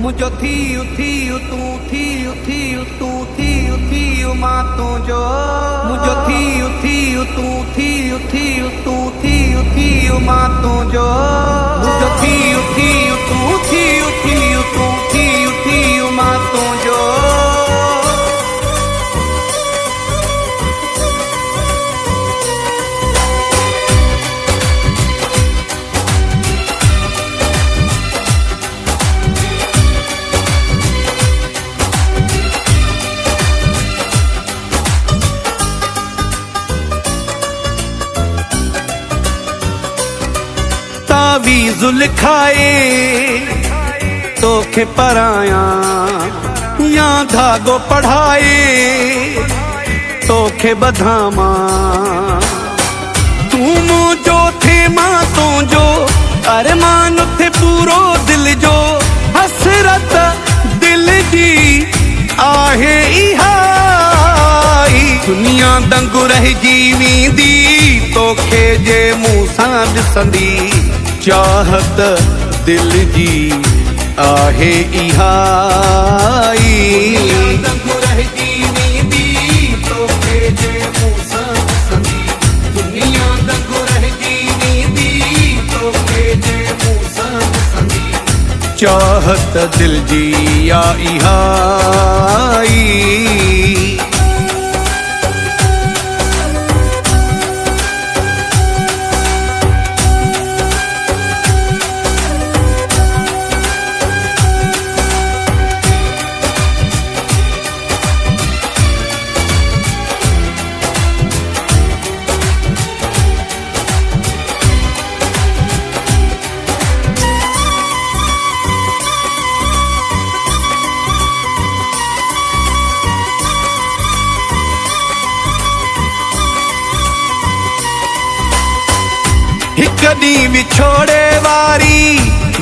मुझो थी तू थी मां तू जो मुझो थी तू थी मां तू जो मुझो थी तू थी मां तू जो तावीज़ुल खाए तोखे पराया या धागो पढ़ाए तोखे बधामा तू मुझो थे मां तो जो अरमान थे पूरो दिल जो हसरत दिल जी आहे इहाई दुनिया दंग रहिजी वेंदी तोखे जे मुंह सां ॾिसंदी चाहत दिल जी आहे इहाई दंग रहिजी वेंदी तोखे जे मुंह सां ॾिसंदी दुनिया दंग रहिजी वेंदी तोखे जे मुंह सां ॾिसंदी चाहत दिल जी आहे इहाई हिक ॾींहुं विछोड़े वारी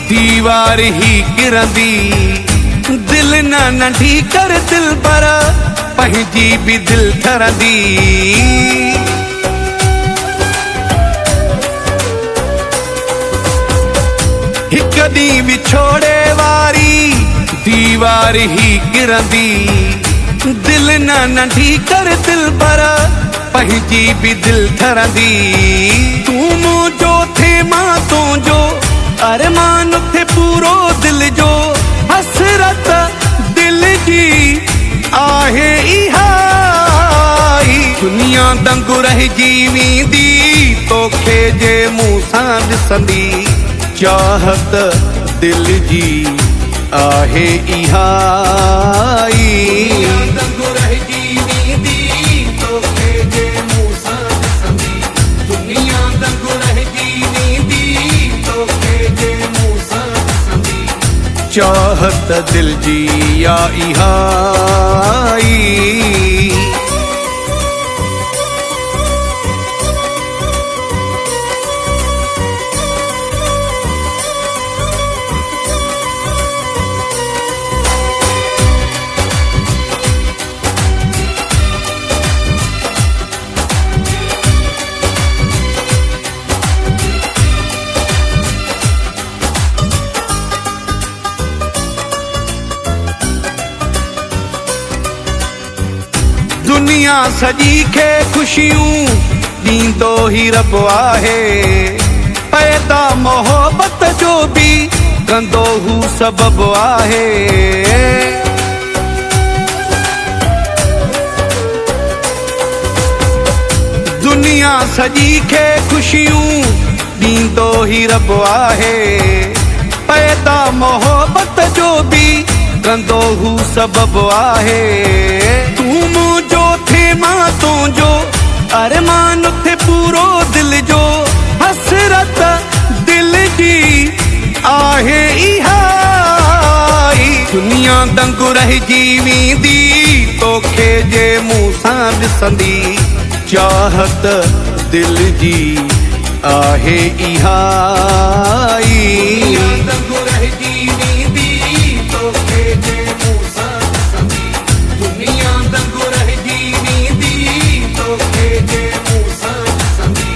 दीवार ही किरंदी दिल न नंढी कर दिल पर पंहिंजी भी दिल ठरंदी हिक ॾींहुं विछोड़े वारी दीवार ही किरंदी दिल न नंढी कर दिल पर पंहिंजी भी दिल ठरंदी तू मुझो थे मां तो जो अरमान थे पूरो दिल जो हसरत दिल जी आहे इहाई दुनिया दंग रहिजी वेंदी तोखे जे मुंह सां ॾिसंदी चाहत दिल जी आहे इहाई दंग रहिजी वेंदी तोखे जे मुंह सां ॾिसंदी दुनिया दंग रहिजी वेंदी तोखे जे मुंह सां ॾिसंदी चाहत दिल जी आहे इहाई दुनिया सजी खे खुशियूं ॾींदो ही रब आहे पैदा मोहब्बत जो भी कंदो हू सबब आहे दुनिया सजी खे खुशियूं ॾींदो ही रब आहे पैदा मोहब्बत जो भी कंदो हू सबब आहे तू मुझो थे मां तो जो अरमान थे पूरो दिल जो हसरत दिल जी आहे इहाई दुनिया दंग रहिजी वेंदी तोखे जे मुंह सां ॾिसंदी चाहत दिल जी आहे इहाई दंग रहिजी वेंदी तोखे जे मुंह सां ॾिसंदी दुनिया दंग रहिजी वेंदी तोखे जे मुंह सां ॾिसंदी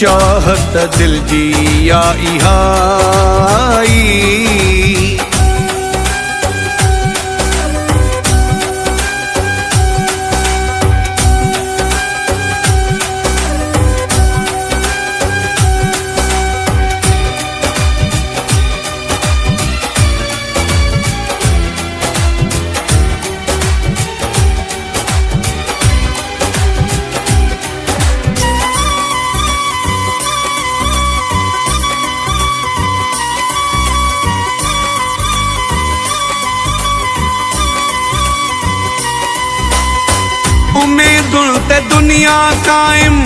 चाहत दिल जी आहे इहाई गुण ते दुनिया कायम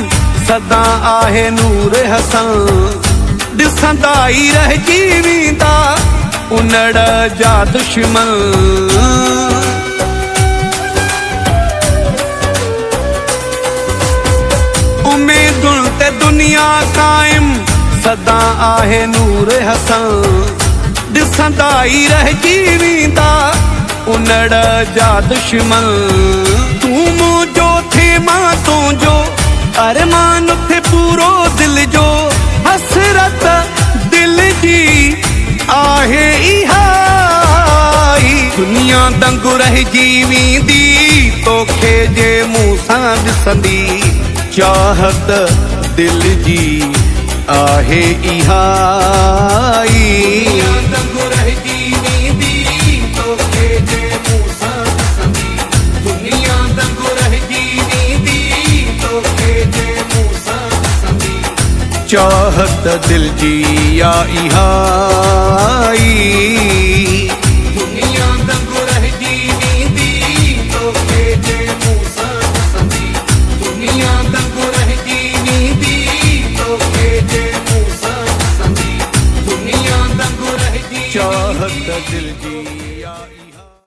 सदा आहे नूर हसन ॾिसंदा ई रहिजी वेंदा उनड़ जा दुश्मन उम्मीदुनि ते दुनिया कायम सदा आहे नूर हसन ॾिसंदा ई रहिजी वेंदा उनड़ जा दुश्मन तूं मुंहिंजो थे मां तुंहिंजो अरमान थे पूरो दिल जो हसरत दिल जी आहे इहाई दुनिया दंगु रहिजी वेंदी तोखे जे मुंहुं सां ॾिसंदी चाहत दिल जी आहे इहाई दंगु रहिजी वेंदी तोखे जे मुंहुं सां ॾिसंदी दुनिया दंगु रहिजी वेंदी तोखे जे मुंहुं सां ॾिसंदी चाहत दिल जी या इहाई दुनिया दंगु रहिजी वेंदी तोखे जे मुंहुं सां ॾिसंदी दुनिया दंगु रहिजी वेंदी तोखे जे मुंहुं सां ॾिसंदी दुनिया दंगु रहिजी चाहत दिल जी या